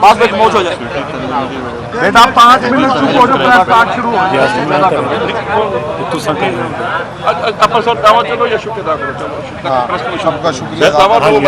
بعد میں خاموش ہو جائے بیٹا 5 منٹ چپ ہو جائے اسٹارٹ شروع ہو اپر صاحب دعوت چلو یا شکریہ ادا کرو چلو سب کا شکریہ دعوت ہو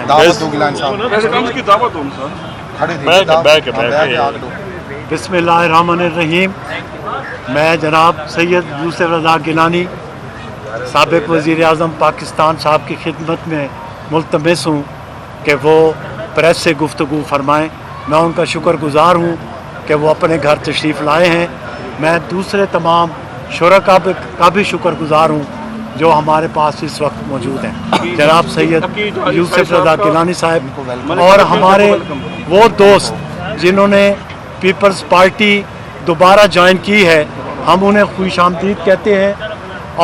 دعوت ہو گلان صاحب ویسے کس کی دعوت ہو سر کھڑے تھے بسم اللہ الرحمن الرحیم. میں جناب سید یوسف رضا گیلانی سابق وزیر اعظم پاکستان صاحب کی خدمت میں ملتمس ہوں کہ وہ پریس سے گفتگو فرمائیں. میں ان کا شکر گزار ہوں کہ وہ اپنے گھر تشریف لائے ہیں. میں دوسرے تمام شرکاء کا بھی شکر گزار ہوں جو ہمارے پاس اس وقت موجود ہیں. جناب سید یوسف رضا گیلانی صاحب اور ہمارے وہ دوست جنہوں نے پیپلز پارٹی دوبارہ جوائن کی ہے, ہم انہیں خوش آمدید کہتے ہیں.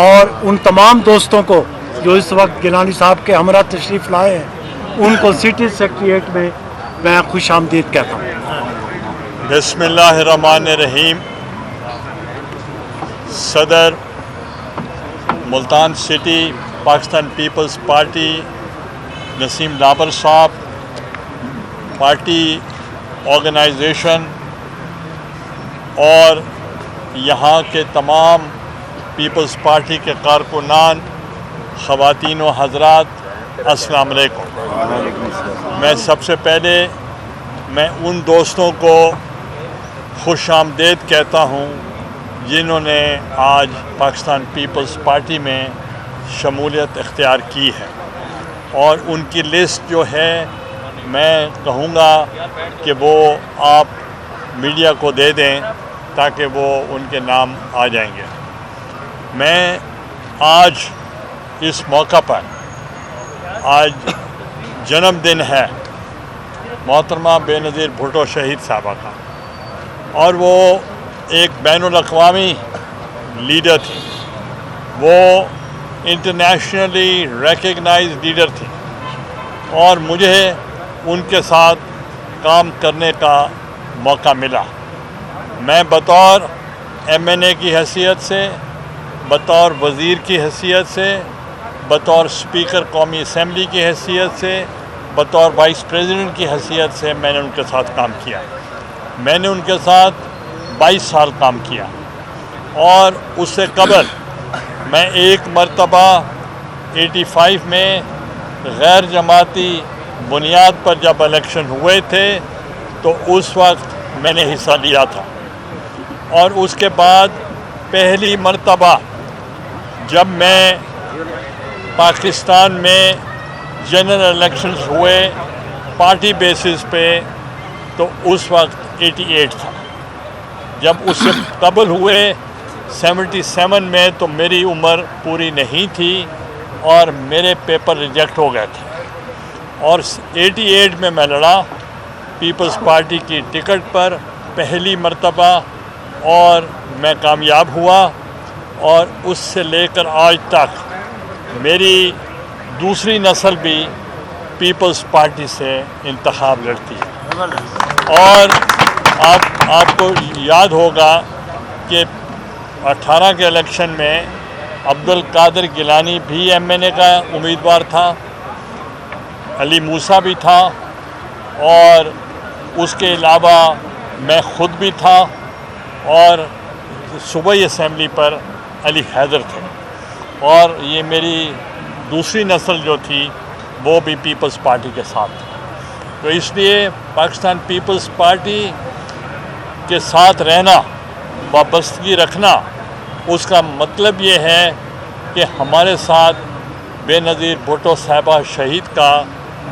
اور ان تمام دوستوں کو جو اس وقت گیلانی صاحب کے ہمراہ تشریف لائے ہیں ان کو سٹی سیکریٹریٹ میں خوش آمدید کہتا ہوں. بسم اللہ الرحمن الرحیم. صدر Multan city Pakistan Peoples Party Naseem Dabar صاحب, پارٹی آرگنائزیشن اور یہاں کے تمام پیپلز پارٹی کے کارکنان, خواتین و حضرات, السلام علیکم. میں سب سے پہلے ان دوستوں کو خوش آمدید کہتا ہوں جنہوں نے آج پاکستان پیپلز پارٹی میں شمولیت اختیار کی ہے, اور ان کی لسٹ جو ہے میں کہوں گا کہ وہ آپ میڈیا کو دے دیں تاکہ وہ ان کے نام آ جائیں گے. میں آج اس موقع پر, آج جنم دن ہے محترمہ بے نظیر بھٹو شہید صاحبہ کا, اور وہ ایک بین الاقوامی لیڈر تھی, وہ انٹرنیشنلی ریکگنائز لیڈر تھی, اور مجھے ان کے ساتھ کام کرنے کا موقع ملا. میں بطور MNA کی حیثیت سے, بطور وزیر کی حیثیت سے, بطور اسپیکر قومی اسمبلی کی حیثیت سے, بطور وائس پریزیڈنٹ کی حیثیت سے میں نے ان کے ساتھ کام کیا. میں نے ان کے ساتھ 22 سال کام کیا, اور اس سے قبل میں ایک مرتبہ 85 میں غیر جماعتی بنیاد پر جب الیکشن ہوئے تھے تو اس وقت میں نے حصہ لیا تھا. اور اس کے بعد پہلی مرتبہ جب میں پاکستان میں جنرل الیکشنز ہوئے پارٹی بیسس پہ تو اس وقت 88 تھا. جب اس سے قبل ہوئے 77 میں تو میری عمر پوری نہیں تھی اور میرے پیپر ریجیکٹ ہو گئے تھے, اور 88 میں لڑا پیپلز پارٹی کی ٹکٹ پر پہلی مرتبہ, اور میں کامیاب ہوا. اور اس سے لے کر آج تک میری دوسری نسل بھی پیپلز پارٹی سے انتخاب لڑتی ہے. اور آپ کو یاد ہوگا کہ 18 کے الیکشن میں عبدالقادر گیلانی بھی MNA کا امیدوار تھا, علی موسیٰ بھی تھا, اور اس کے علاوہ میں خود بھی تھا, اور صوبائی اسمبلی پر علی حیدر تھے. اور یہ میری دوسری نسل جو تھی وہ بھی پیپلز پارٹی کے ساتھ تھی. تو اس لیے پاکستان پیپلز پارٹی کے ساتھ رہنا, وابستگی رکھنا, اس کا مطلب یہ ہے کہ ہمارے ساتھ بے نظیر بھٹو صاحبہ شہید کا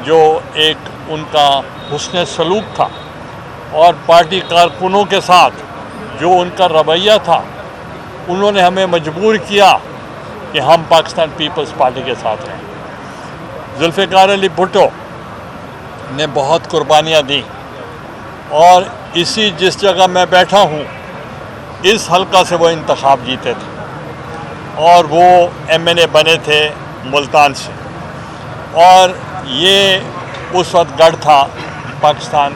جو ایک ان کا حسن سلوک تھا, اور پارٹی کارکنوں کے ساتھ جو ان کا رویہ تھا, انہوں نے ہمیں مجبور کیا کہ ہم پاکستان پیپلز پارٹی کے ساتھ رہیں. ذوالفقار علی بھٹو نے بہت قربانیاں دیں, اور جس جگہ میں بیٹھا ہوں اس حلقہ سے وہ انتخاب جیتے تھے, اور وہ MNA بنے تھے ملتان سے. اور یہ اس وقت گڑھ تھا پاکستان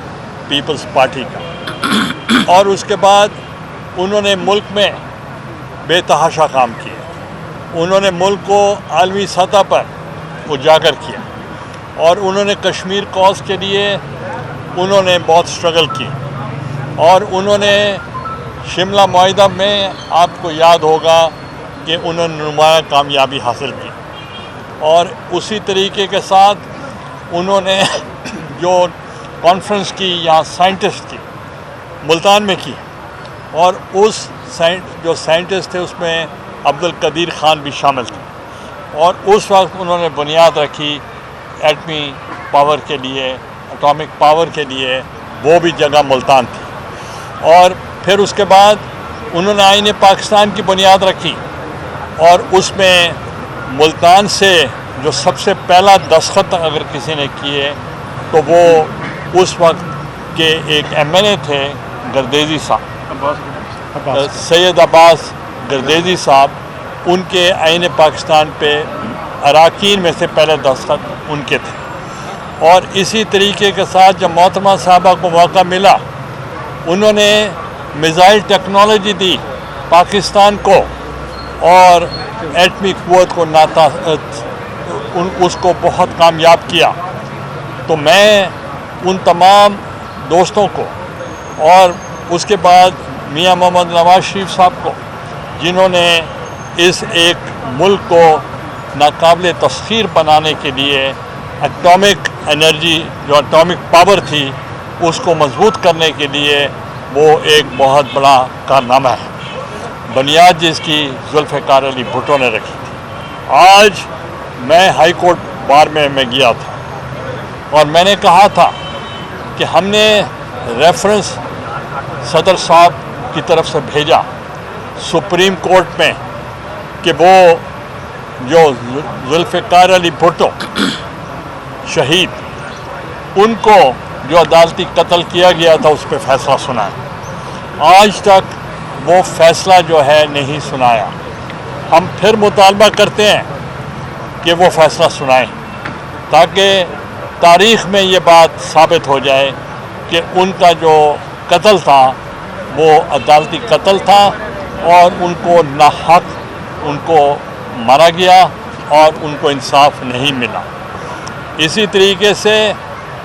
پیپلز پارٹی کا. اور اس کے بعد انہوں نے ملک میں بے تحاشا کام کیا, انہوں نے ملک کو عالمی سطح پر اجاگر کیا. اور انہوں نے کشمیر کاز کے لیے انہوں نے بہت اسٹرگل کی، اور انہوں نے شملہ معاہدہ میں آپ کو یاد ہوگا کہ انہوں نے نمایاں کامیابی حاصل کی، اور اسی طریقے کے ساتھ انہوں نے جو کانفرنس کی یہاں سائنٹسٹ کی ملتان میں کی، اور اس جو سائنٹسٹ تھے اس میں عبدالقدیر خان بھی شامل تھے، اور اس وقت انہوں نے بنیاد رکھی ایٹمی پاور کے لیے، اٹامک پاور کے لیے، وہ بھی جگہ ملتان تھی۔ اور پھر اس کے بعد انہوں نے آئین پاکستان کی بنیاد رکھی، اور اس میں ملتان سے جو سب سے پہلا دستخط اگر کسی نے کیے تو وہ اس وقت کے ایک ایم این اے تھے گردیزی صاحب، سید عباس گردیزی صاحب، ان کے آئین پاکستان پہ اراکین میں سے پہلے دستخط ان کے تھے۔ اور اسی طریقے کے ساتھ جب محترمہ صاحبہ کو موقع ملا، انہوں نے میزائل ٹیکنالوجی دی پاکستان کو، اور ایٹمی قوت کو اس کو بہت کامیاب کیا۔ تو میں ان تمام دوستوں کو، اور اس کے بعد میاں محمد نواز شریف صاحب کو، جنہوں نے اس ایک ملک کو ناقابل تسخیر بنانے کے لیے اٹامک انرجی جو اٹامک پاور تھی اس کو مضبوط کرنے کے لیے وہ ایک بہت بڑا کارنامہ ہے، بنیاد جس کی ذوالفقار علی بھٹو نے رکھی تھی۔ آج میں ہائی کورٹ بار میں گیا تھا، اور میں نے کہا تھا کہ ہم نے ریفرنس صدر صاحب کی طرف سے بھیجا سپریم کورٹ میں کہ وہ جو ذوالفقار علی بھٹو شہید، ان کو جو عدالتی قتل کیا گیا تھا اس پہ فیصلہ سنائے۔ آج تک وہ فیصلہ جو ہے نہیں سنایا۔ ہم پھر مطالبہ کرتے ہیں کہ وہ فیصلہ سنائیں، تاکہ تاریخ میں یہ بات ثابت ہو جائے کہ ان کا جو قتل تھا وہ عدالتی قتل تھا، اور ان کو ناحق ان کو مارا گیا، اور ان کو انصاف نہیں ملا۔ اسی طریقے سے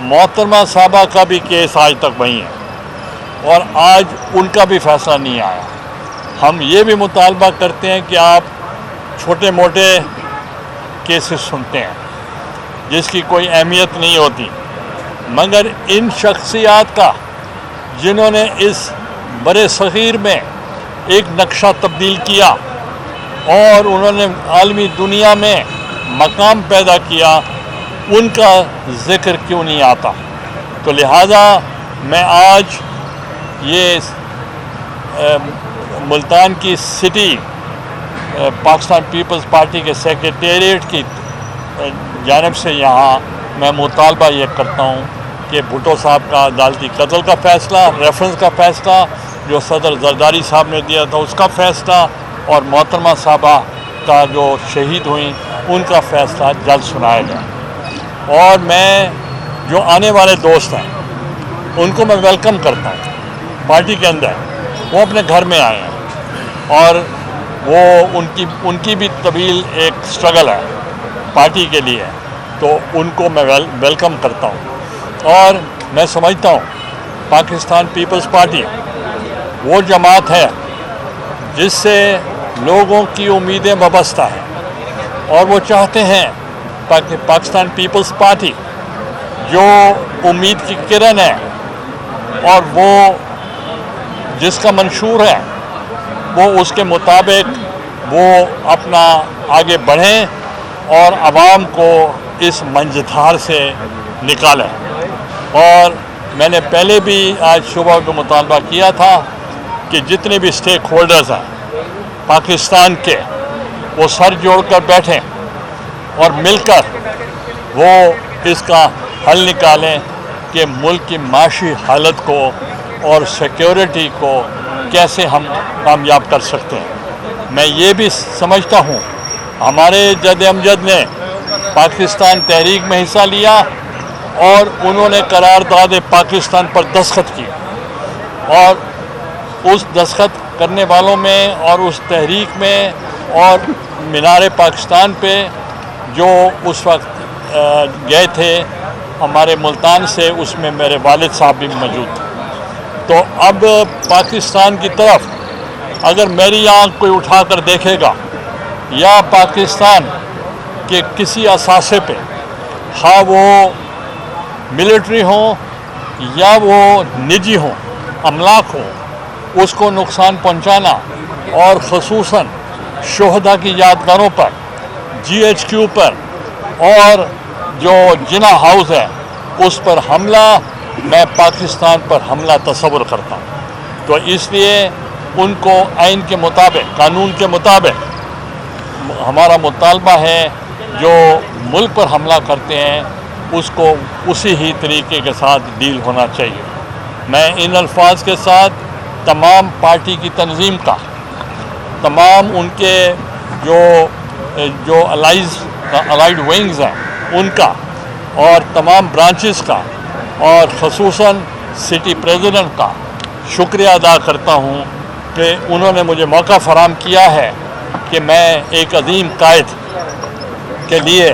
محترمہ صاحبہ کا بھی کیس آج تک وہیں ہے، اور آج ان کا بھی فیصلہ نہیں آیا۔ ہم یہ بھی مطالبہ کرتے ہیں کہ آپ چھوٹے موٹے کیسز سنتے ہیں جس کی کوئی اہمیت نہیں ہوتی، مگر ان شخصیات کا جنہوں نے اس برے صغیر میں ایک نقشہ تبدیل کیا اور انہوں نے عالمی دنیا میں مقام پیدا کیا، ان کا ذکر کیوں نہیں آتا؟ تو لہٰذا میں آج یہ ملتان کی سٹی پاکستان پیپلز پارٹی کے سیکریٹریٹ کی جانب سے یہاں میں مطالبہ یہ کرتا ہوں کہ بھٹو صاحب کا عدالتی قتل کا فیصلہ، ریفرنس کا فیصلہ جو صدر زرداری صاحب نے دیا تھا اس کا فیصلہ، اور محترمہ صاحبہ کا جو شہید ہوئیں ان کا فیصلہ جلد سنایا جائے۔ اور میں جو آنے والے دوست ہیں ان کو میں ویلکم کرتا ہوں پارٹی کے اندر، وہ اپنے گھر میں آئے ہیں، اور وہ ان کی بھی طویل ایک سٹرگل ہے پارٹی کے لیے، تو ان کو میں ویلکم کرتا ہوں۔ اور میں سمجھتا ہوں پاکستان پیپلز پارٹی وہ جماعت ہے جس سے لوگوں کی امیدیں وابستہ ہیں، اور وہ چاہتے ہیں پاکستان پیپلز پارٹی جو امید کی کرن ہے، اور وہ جس کا منشور ہے وہ اس کے مطابق وہ اپنا آگے بڑھیں اور عوام کو اس منجدھار سے نکالیں۔ اور میں نے پہلے بھی آج صبح کو مطالبہ کیا تھا کہ جتنے بھی اسٹیک ہولڈرز ہیں پاکستان کے، وہ سر جوڑ کر بیٹھیں اور مل کر وہ اس کا حل نکالیں کہ ملک کی معاشی حالت کو اور سیکیورٹی کو کیسے ہم کامیاب کر سکتے ہیں۔ میں یہ بھی سمجھتا ہوں ہمارے جد امجد نے پاکستان تحریک میں حصہ لیا، اور انہوں نے قرارداد پاکستان پر دستخط کی، اور اس دستخط کرنے والوں میں اور اس تحریک میں اور مینار پاکستان پہ جو اس وقت گئے تھے ہمارے ملتان سے، اس میں میرے والد صاحب بھی موجود تھے. تو اب پاکستان کی طرف اگر میری آنکھ کوئی اٹھا کر دیکھے گا یا پاکستان کے کسی اثاثے پہ، ہاں وہ ملٹری ہوں یا وہ نجی ہوں، املاک ہوں، اس کو نقصان پہنچانا اور خصوصاً شہداء کی یادگاروں پر، جی ایچ کیو پر اور جو جنا ہاؤس ہے اس پر حملہ، میں پاکستان پر حملہ تصور کرتا ہوں. تو اس لیے ان کو آئین کے مطابق، قانون کے مطابق ہمارا مطالبہ ہے جو ملک پر حملہ کرتے ہیں اس کو اسی ہی طریقے کے ساتھ ڈیل ہونا چاہیے. میں ان الفاظ کے ساتھ تمام پارٹی کی تنظیم کا، تمام ان کے جو الائیڈ ونگز ہیں ان کا اور تمام برانچز کا اور خصوصاً سٹی پریزیڈنٹ کا شکریہ ادا کرتا ہوں کہ انہوں نے مجھے موقع فراہم کیا ہے کہ میں ایک عظیم قائد کے لیے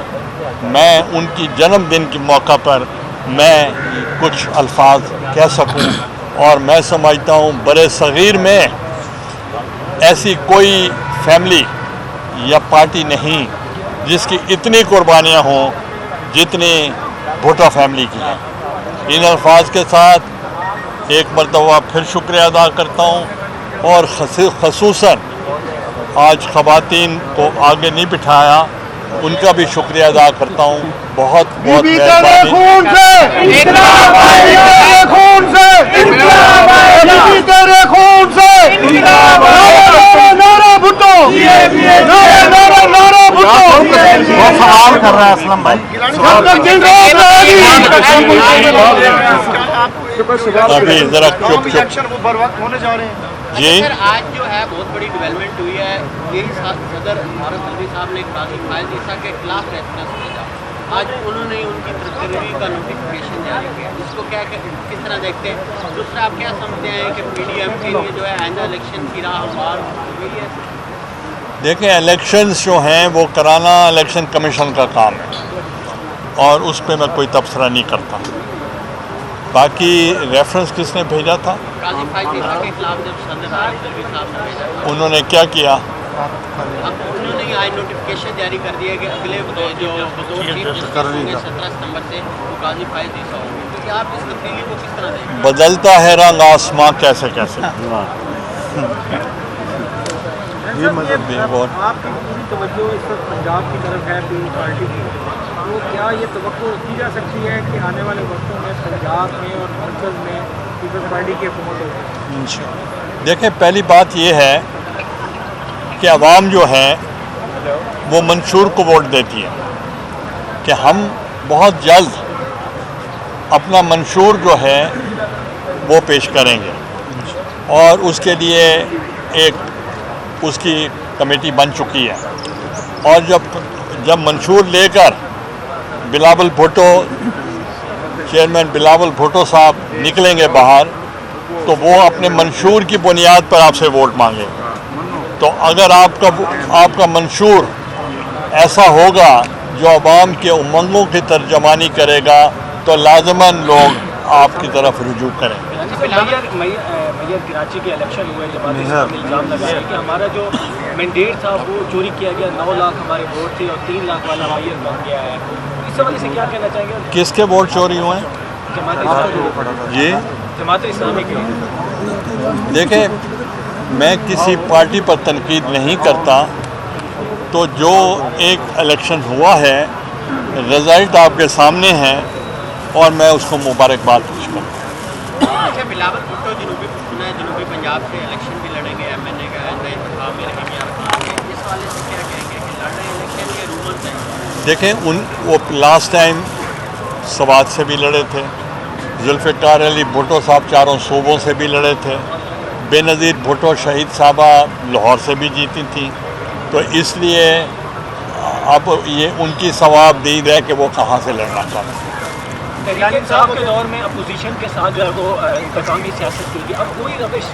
میں ان کی جنم دن کے موقع پر میں کچھ الفاظ کہہ سکوں. اور میں سمجھتا ہوں برے صغیر میں ایسی کوئی فیملی یا پارٹی نہیں جس کی اتنی قربانیاں ہوں جتنی بھٹو فیملی کی ہیں. ان الفاظ کے ساتھ ایک مرتبہ پھر شکریہ ادا کرتا ہوں اور خصوصاً آج خواتین کو آگے نہیں بٹھایا ان کا بھی شکریہ ادا کرتا ہوں. بہت بہت سوال کر رہا ہے اسلم بھائی. ابھی ذرا چپ جی. سر آج جو ہے بہت بڑی ڈیولپمنٹ ہوئی ہے. یہی صدر عمارت الوی صاحب نے قاضی فائز عیسیٰ کے خلاف ریفرنس بھیجا. آج انہوں نے ان کی تقرری کا نوٹیفکیشن جاری کیا. اس کو کیا کس طرح دیکھتے ہیں؟ دوسرا آپ کیا سمجھتے ہیں کہ پی ڈی ایم کے لیے جو ہے آئندہ الیکشن کی راہ ہموار ہوئی ہے؟ دیکھیں الیکشنز جو ہیں وہ کرانا الیکشن کمیشن کا کام ہے اور اس پہ میں کوئی تبصرہ نہیں کرتا. باقی ریفرنس کس نے بھیجا تھا؟ قاضی فائز عیسیٰ کے خلاف جب صدر عمارت الوی صاحب نے بھیجا تھا انہوں نے کیا کیا؟ اب انہوں نے آج نوٹیفکیشن جاری کر دیا کہ اگلے جو بطور چیف جسٹس ہوں گے 17 ستمبر سے وہ قاضی فائز عیسیٰ ہوں گے. تو کیا آپ اس تبدیلی کو کس طرح دیکھیں؟ بدلتا ہے رنگ آسماں کیسے کیسے. آپ کی پوری توجہ اس وقت پنجاب کی طرف ہے پی پارٹی کی، تو کیا یہ توقع کی جا سکتی ہے کہ آنے والے وقتوں میں پنجاب میں اور مرکز میں پیپلز پارٹی کی حکومت ہوگی؟ دیکھیں پہلی بات یہ ہے کہ عوام جو ہے وہ منشور کو ووٹ دیتی ہے کہ ہم بہت جلد اپنا منشور جو ہے وہ پیش کریں گے اور اس کے لیے ایک اس کی کمیٹی بن چکی ہے. اور جب منشور لے کر بلاول بھٹو چیئرمین بلاول بھٹو صاحب نکلیں گے باہر تو وہ اپنے منشور کی بنیاد پر آپ سے ووٹ مانگیں گے. تو اگر آپ کا منشور ایسا ہوگا جو عوام کے امنگوں کی ترجمانی کرے گا تو لازماً لوگ آپ کی طرف رجوع کریں گے. میئر کراچی کے الیکشن ہوئے جماعت اسلامی نے الزام لگایا کہ ہمارا جو مینڈیٹ تھا وہ چوری کیا گیا. 9 لاکھ ہمارے ووٹ تھے اور 3 لاکھ والا میئر بن گیا ہے. اس حوالے سے کیا کہنا چاہیں گے؟ کس کے ووٹ چوری ہوئے ہیں؟ جماعت اسلامی کے. دیکھیں میں کسی پارٹی پر تنقید نہیں کرتا. تو جو ایک الیکشن ہوا ہے رزلٹ آپ کے سامنے ہیں اور میں اس کو مبارکباد پیش کرتا ہوں. اچھا بلاول بھٹو جنوبی پنجاب سے الیکشن بھی لڑیں گے. ایم این اے کا انتخاب میں رہیں گے. اس حوالے سے کیا کہیں گے کہ لڑ رہے ہیں الیکشن کے رومرز ہیں؟ دیکھیں وہ لاسٹ ٹائم سوات سے بھی لڑے تھے. ذوالفقار علی بھٹو صاحب 4 صوبوں سے بھی لڑے تھے. بے نظیر بھٹو شہید صاحبہ لاہور سے بھی جیتی تھیں. تو اس لیے اب یہ ان کی ثواب دید ہے کہ وہ کہاں سے لڑنا چاہتے ہیں. تحریک انصاف کے دور میں اپوزیشن کے ساتھ جو ہے وہ انتقامی سیاست کی گئی. اب وہی روش